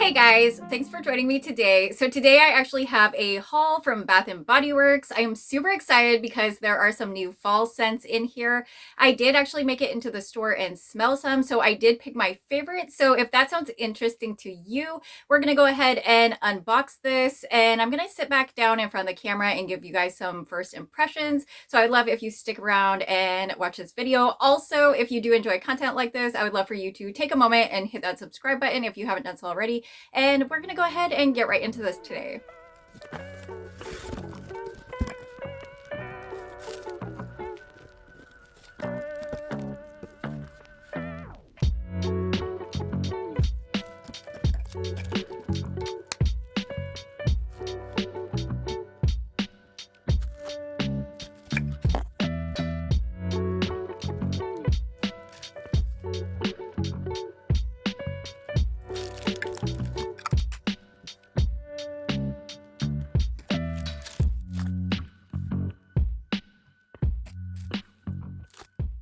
Hey guys, thanks for joining me today. So today I actually have a haul from Bath and Body Works. I am super excited because there are some new fall scents in here. I did actually make it into the store and smell some, so I did pick my favorite. So if that sounds interesting to you, we're gonna go ahead and unbox this, and I'm gonna sit back down in front of the camera and give you guys some first impressions. So I'd love if you stick around and watch this video. Also, if you do enjoy content like this, I would love for you to take a moment and hit that subscribe button if you haven't done so already. And we're gonna go ahead and get right into this today.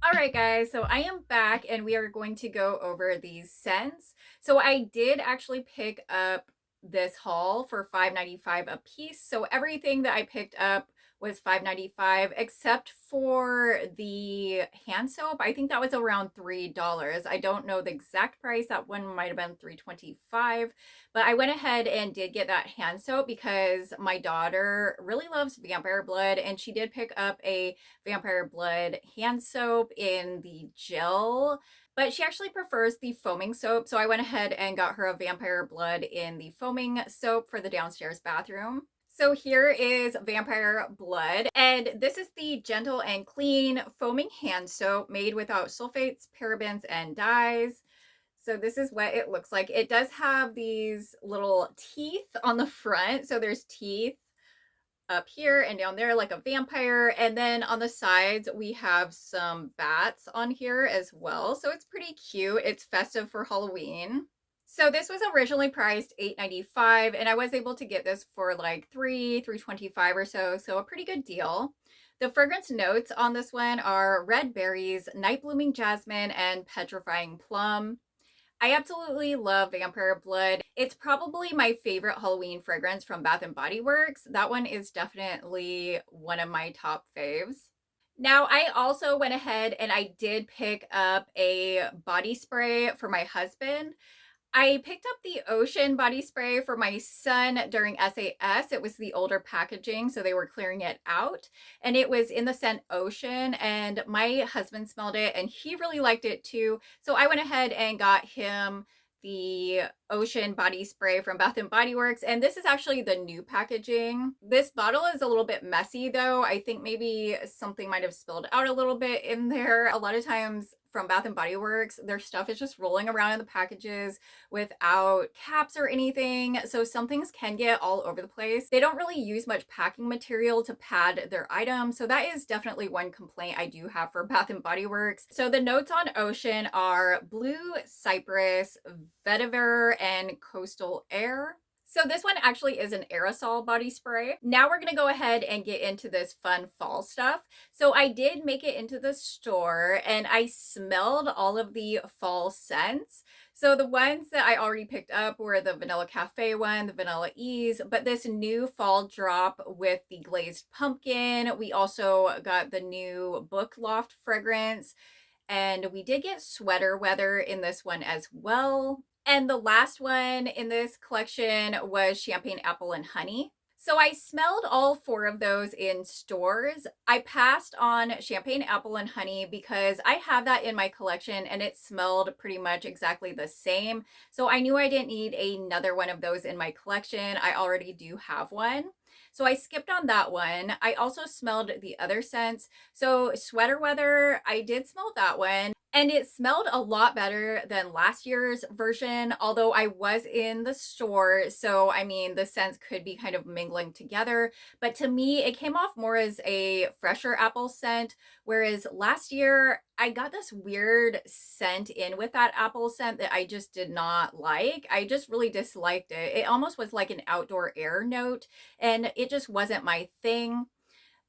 All right, guys, so I am back and we are going to go over these scents. So I did actually pick up this haul for $5.95 a piece. So everything that I picked up was $5.95 except for the hand soap. I think that was around $3. I don't know the exact price. That one might have been $3.25, but I went ahead and did get that hand soap because my daughter really loves vampire blood, and she did pick up a vampire blood hand soap in the gel, but she actually prefers the foaming soap. So I went ahead and got her a vampire blood in the foaming soap for the downstairs bathroom. So here is Vampire Blood, and this is the gentle and clean foaming hand soap made without sulfates, parabens, and dyes. So this is what it looks like. It does have these little teeth on the front. So there's teeth up here and down there like a vampire, and then on the sides we have some bats on here as well. So it's pretty cute. It's festive for Halloween. So this was originally priced $8.95, and I was able to get this for like $3.25 or so. So a pretty good deal. The fragrance notes on this one are red berries, night blooming jasmine, and petrifying plum. I absolutely love Vampire Blood. It's probably my favorite Halloween fragrance from Bath and Body Works. That one is definitely one of my top faves. Now, I also went ahead and I did pick up a body spray for my husband. I picked up the Ocean body spray for my son during SAS. It was the older packaging, so they were clearing it out. And it was in the scent Ocean, and my husband smelled it and he really liked it too. So I went ahead and got him the Ocean body spray from Bath and Body Works, and this is actually the new packaging. This bottle is a little bit messy though. I think maybe something might have spilled out a little bit in there. A lot of times from Bath and Body Works, their stuff is just rolling around in the packages without caps or anything, so some things can get all over the place. They don't really use much packing material to pad their items, so that is definitely one complaint I do have for Bath and Body Works. So the notes on Ocean are blue, cypress, vetiver, and coastal air. So this one actually is an aerosol body spray. Now we're gonna go ahead and get into this fun fall stuff. So I did make it into the store and I smelled all of the fall scents. So the ones that I already picked up were the Vanilla Cafe one, the Vanilla Ease, but this new fall drop with the Glazed Pumpkin. We also got the new Book Loft fragrance, and we did get Sweater Weather in this one as well. And the last one in this collection was Champagne Apple and Honey. So I smelled all four of those in stores. I passed on Champagne Apple and Honey because I have that in my collection and it smelled pretty much exactly the same. So I knew I didn't need another one of those in my collection. I already do have one. So I skipped on that one. I also smelled the other scents. So Sweater Weather, I did smell that one. And it smelled a lot better than last year's version, although I was in the store. So, I mean, the scents could be kind of mingling together. But to me, it came off more as a fresher apple scent. Whereas last year, I got this weird scent in with that apple scent that I just did not like. I just really disliked it. It almost was like an outdoor air note, and it just wasn't my thing.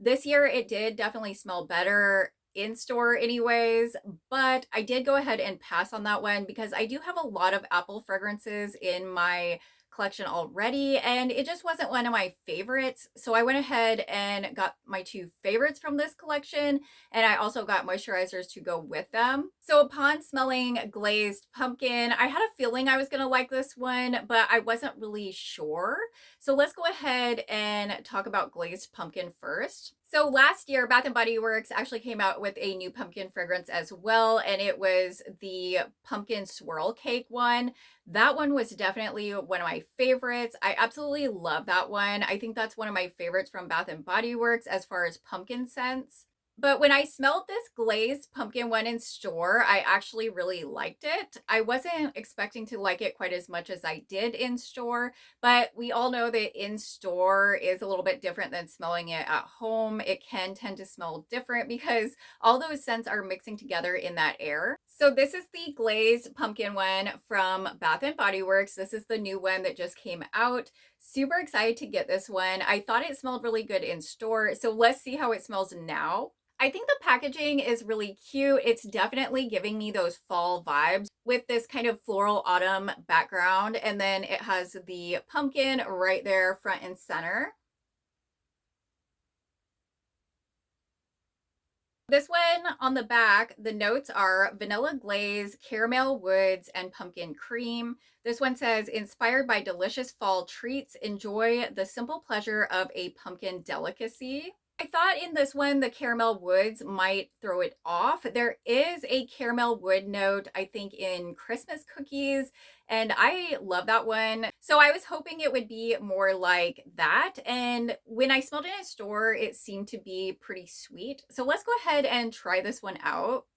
This year, it did definitely smell better. in store anyways, but I did go ahead and pass on that one because I do have a lot of apple fragrances in my collection already, and it just wasn't one of my favorites. So I went ahead and got my two favorites from this collection, and I also got moisturizers to go with them. So upon smelling Glazed Pumpkin, I had a feeling I was going to like this one, but I wasn't really sure. So let's go ahead and talk about Glazed Pumpkin first. So last year, Bath and Body Works actually came out with a new pumpkin fragrance as well, and it was the pumpkin swirl cake one. That one was definitely one of my favorites. I absolutely love that one. I think that's one of my favorites from Bath and Body Works as far as pumpkin scents. But when I smelled this glazed pumpkin one in store, I actually really liked it. I wasn't expecting to like it quite as much as I did in store, but we all know that in store is a little bit different than smelling it at home. It can tend to smell different because all those scents are mixing together in that air. So this is the glazed pumpkin one from Bath and Body Works. This is the new one that just came out. Super excited to get this one. I thought it smelled really good in store, so let's see how it smells now. I think the packaging is really cute. It's definitely giving me those fall vibes with this kind of floral autumn background. And then it has the pumpkin right there front and center. This one on the back, the notes are vanilla glaze, caramel woods, and pumpkin cream. This one says, inspired by delicious fall treats, enjoy the simple pleasure of a pumpkin delicacy. I thought in this one, the caramel woods might throw it off. There is a caramel wood note, I think, in Christmas cookies, and I love that one. So I was hoping it would be more like that. And when I smelled it in a store, it seemed to be pretty sweet. So let's go ahead and try this one out.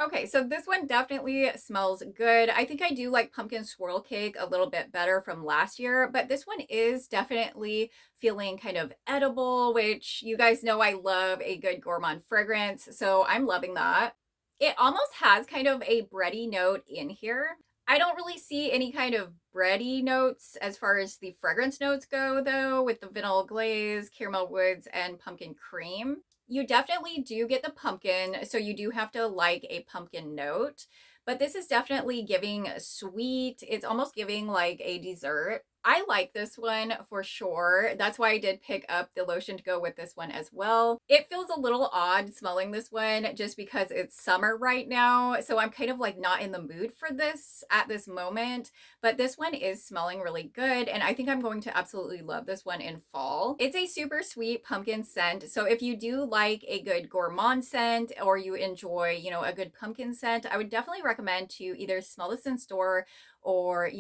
Okay, so this one definitely smells good. I think I do like pumpkin swirl cake a little bit better from last year, but this one is definitely feeling kind of edible, which you guys know I love a good gourmand fragrance, so I'm loving that. It almost has kind of a bready note in here. I don't really see any kind of bready notes as far as the fragrance notes go, though, with the vanilla glaze, caramel woods, and pumpkin cream. You definitely do get the pumpkin, so you do have to like a pumpkin note, but this is definitely giving sweet. It's almost giving like a dessert. I like this one for sure. That's why I did pick up the lotion to go with this one as well. It feels a little odd smelling this one just because it's summer right now. So I'm kind of like not in the mood for this at this moment, but this one is smelling really good. And I think I'm going to absolutely love this one in fall. It's a super sweet pumpkin scent. So if you do like a good gourmand scent or you enjoy, a good pumpkin scent, I would definitely recommend to either smell this in store or,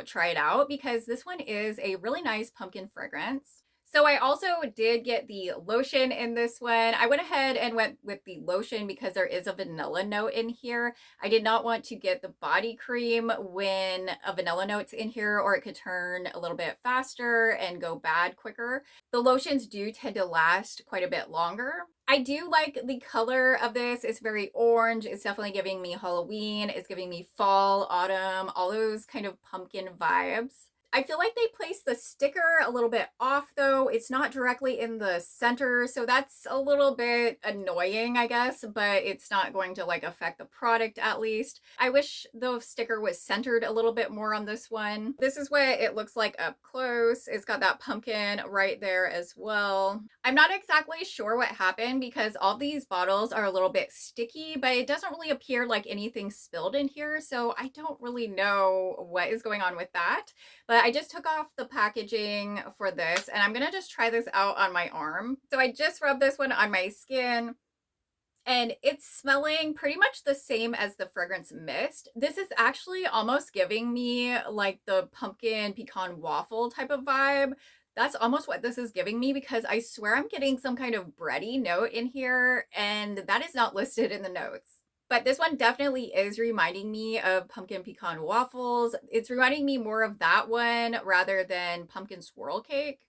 try it out because this one is a really nice pumpkin fragrance. So I also did get the lotion in this one. I went ahead and went with the lotion because there is a vanilla note in here. I did not want to get the body cream when a vanilla note's in here or it could turn a little bit faster and go bad quicker. The lotions do tend to last quite a bit longer. I do like the color of this. It's very orange. It's definitely giving me Halloween. It's giving me fall, autumn, all those kind of pumpkin vibes. I feel like they placed the sticker a little bit off though. It's not directly in the center, so that's a little bit annoying, I guess, but it's not going to like affect the product at least. I wish the sticker was centered a little bit more on this one. This is what it looks like up close. It's got that pumpkin right there as well. I'm not exactly sure what happened because all these bottles are a little bit sticky, but it doesn't really appear like anything spilled in here, so I don't really know what is going on with that. But I just took off the packaging for this and I'm gonna just try this out on my arm. So I just rubbed this one on my skin and it's smelling pretty much the same as the fragrance mist. This is actually almost giving me like the pumpkin pecan waffle type of vibe. That's almost what this is giving me because I swear I'm getting some kind of bready note in here and that is not listed in the notes. But this one definitely is reminding me of pumpkin pecan waffles. It's reminding me more of that one rather than pumpkin swirl cake.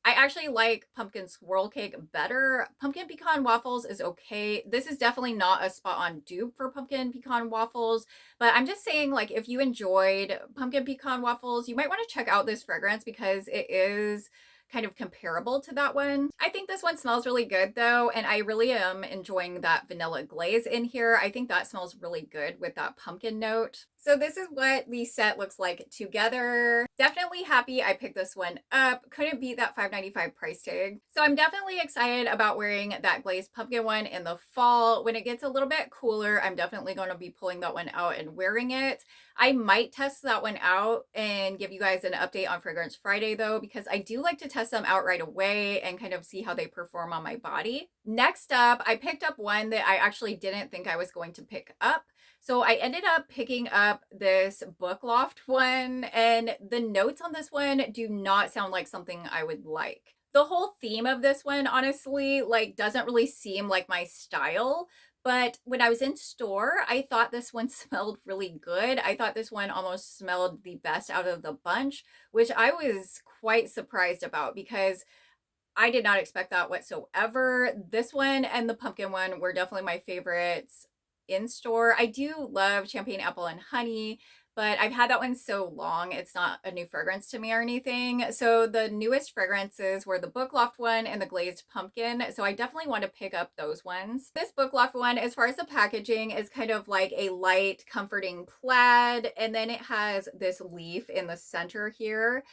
I actually like pumpkin swirl cake better. Pumpkin pecan waffles is okay. This is definitely not a spot on dupe for pumpkin pecan waffles, but I'm just saying like if you enjoyed pumpkin pecan waffles, you might want to check out this fragrance because it is kind of comparable to that one. I think this one smells really good though, and I really am enjoying that vanilla glaze in here. I think that smells really good with that pumpkin note. So this is what the set looks like together. Definitely happy I picked this one up. Couldn't beat that $5.95 price tag. So I'm definitely excited about wearing that glazed pumpkin one in the fall. When it gets a little bit cooler, I'm definitely going to be pulling that one out and wearing it. I might test that one out and give you guys an update on Fragrance Friday though, because I do like to test them out right away and kind of see how they perform on my body. Next up, I picked up one that I actually didn't think I was going to pick up. So I ended up picking up this Book Loft one, and the notes on this one do not sound like something I would like. The whole theme of this one, honestly, like doesn't really seem like my style. But when I was in store, I thought this one smelled really good. I thought this one almost smelled the best out of the bunch, which I was quite surprised about because I did not expect that whatsoever. This one and the pumpkin one were definitely my favorites in store. I do love champagne apple and honey, but I've had that one so long, it's not a new fragrance to me or anything. So the newest fragrances were the Book Loft one and the Glazed Pumpkin. So I definitely want to pick up those ones. This Book Loft one, as far as the packaging, is kind of like a light, comforting plaid. And then it has this leaf in the center here.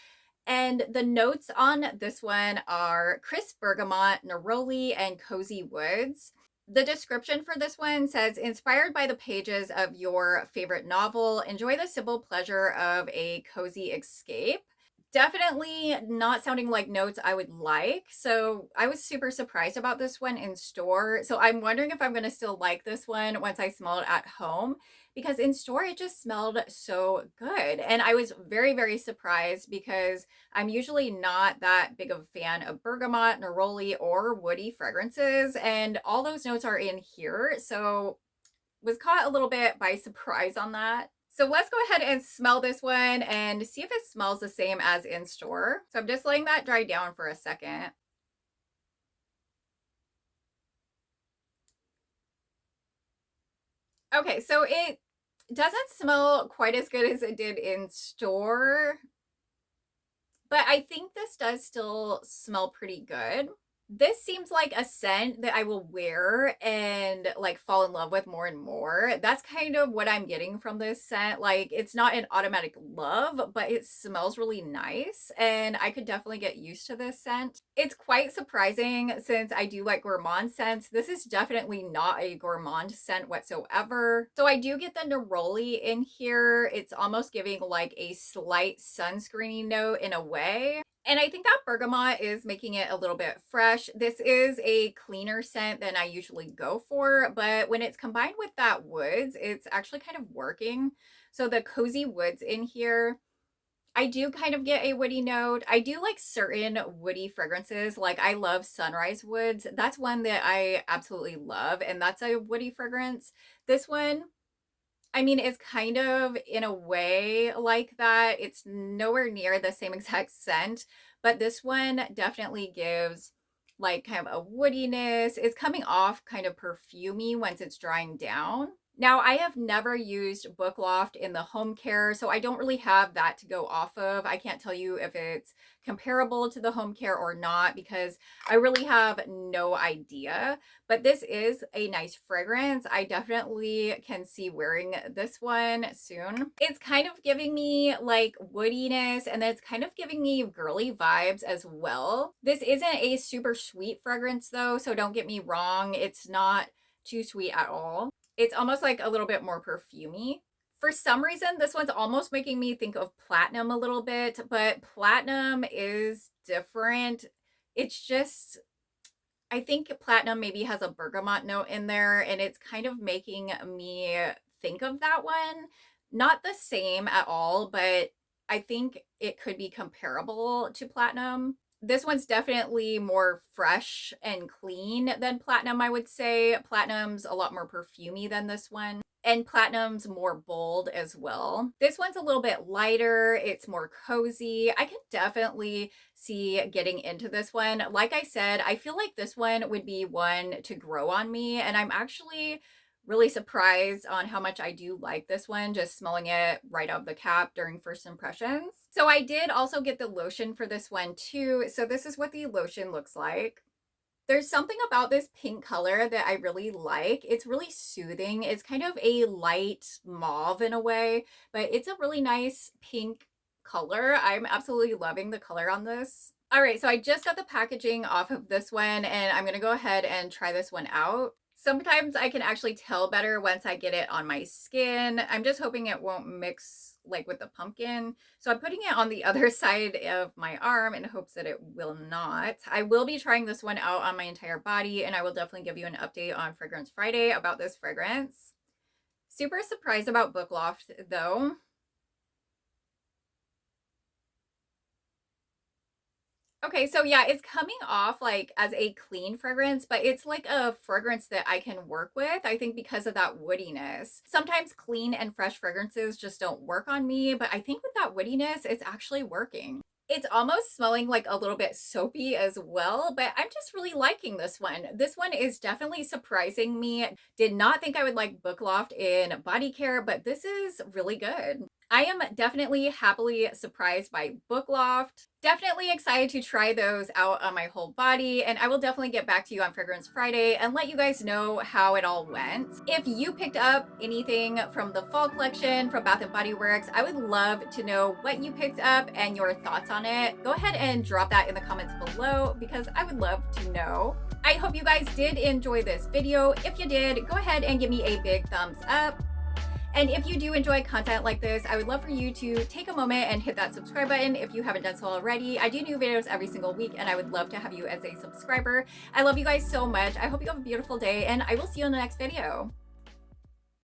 And the notes on this one are crisp bergamot, neroli, and cozy woods. The description for this one says, inspired by the pages of your favorite novel, enjoy the simple pleasure of a cozy escape. Definitely not sounding like notes I would like. So I was super surprised about this one in store. So I'm wondering if I'm going to still like this one once I smell it at home, because in store it just smelled so good. And I was very, very surprised because I'm usually not that big of a fan of bergamot, neroli, or woody fragrances. And all those notes are in here. So was caught a little bit by surprise on that. So let's go ahead and smell this one and see if it smells the same as in store. So I'm just letting that dry down for a second. Okay, so it doesn't smell quite as good as it did in store, but I think this does still smell pretty good. This seems like a scent that I will wear and like fall in love with more and more. That's kind of what I'm getting from this scent. Like it's not an automatic love, but it smells really nice and I could definitely get used to this scent. It's quite surprising since I do like gourmand scents. This is definitely not a gourmand scent whatsoever. So I do get the neroli in here. It's almost giving like a slight sunscreeny note in a way. And I think that bergamot is making it a little bit fresh. This is a cleaner scent than I usually go for, but when it's combined with that woods, it's actually kind of working. So the cozy woods in here, I do kind of get a woody note. I do like certain woody fragrances. Like I love sunrise woods. That's one that I absolutely love, and that's a woody fragrance. This one, I mean, it's kind of in a way like that. It's nowhere near the same exact scent, but this one definitely gives like kind of a woodiness. It's coming off kind of perfumey once it's drying down. Now, I have never used Book Loft in the home care, so I don't really have that to go off of. I can't tell you if it's comparable to the home care or not because I really have no idea. But this is a nice fragrance. I definitely can see wearing this one soon. It's kind of giving me like woodiness, and then it's kind of giving me girly vibes as well. This isn't a super sweet fragrance though, so don't get me wrong. It's not too sweet at all. It's almost like a little bit more perfumey. For some reason, this one's almost making me think of platinum a little bit, but platinum is different. It's just, I think platinum maybe has a bergamot note in there, and it's kind of making me think of that one. Not the same at all, but I think it could be comparable to platinum. This one's definitely more fresh and clean than platinum, I would say. Platinum's a lot more perfumey than this one. And platinum's more bold as well. This one's a little bit lighter. It's more cozy. I can definitely see getting into this one. Like I said, I feel like this one would be one to grow on me. And I'm actually really surprised on how much I do like this one, just smelling it right out of the cap during first impressions. So I did also get the lotion for this one too. So this is what the lotion looks like. There's something about this pink color that I really like. It's really soothing. It's kind of a light mauve in a way, but it's a really nice pink color. I'm absolutely loving the color on this. All right, so I just got the packaging off of this one and I'm gonna go ahead and try this one out. Sometimes I can actually tell better once I get it on my skin. I'm just hoping it won't mix like with the pumpkin. So I'm putting it on the other side of my arm in hopes that it will not. I will be trying this one out on my entire body and I will definitely give you an update on Fragrance Friday about this fragrance. Super surprised about Book Loft though. Okay, so yeah, it's coming off like as a clean fragrance, but it's like a fragrance that I can work with. I think because of that woodiness. Sometimes clean and fresh fragrances just don't work on me, but I think with that woodiness, it's actually working. It's almost smelling like a little bit soapy as well, but I'm just really liking this one. This one is definitely surprising me. Did not think I would like Book Loft in Bodycare, but this is really good. I am definitely happily surprised by Book Loft. Definitely excited to try those out on my whole body, and I will definitely get back to you on Fragrance Friday and let you guys know how it all went. If you picked up anything from the fall collection from Bath & Body Works, I would love to know what you picked up and your thoughts on it. Go ahead and drop that in the comments below because I would love to know. I hope you guys did enjoy this video. If you did, go ahead and give me a big thumbs up. And if you do enjoy content like this, I would love for you to take a moment and hit that subscribe button if you haven't done so already. I do new videos every single week and I would love to have you as a subscriber. I love you guys so much. I hope you have a beautiful day and I will see you in the next video.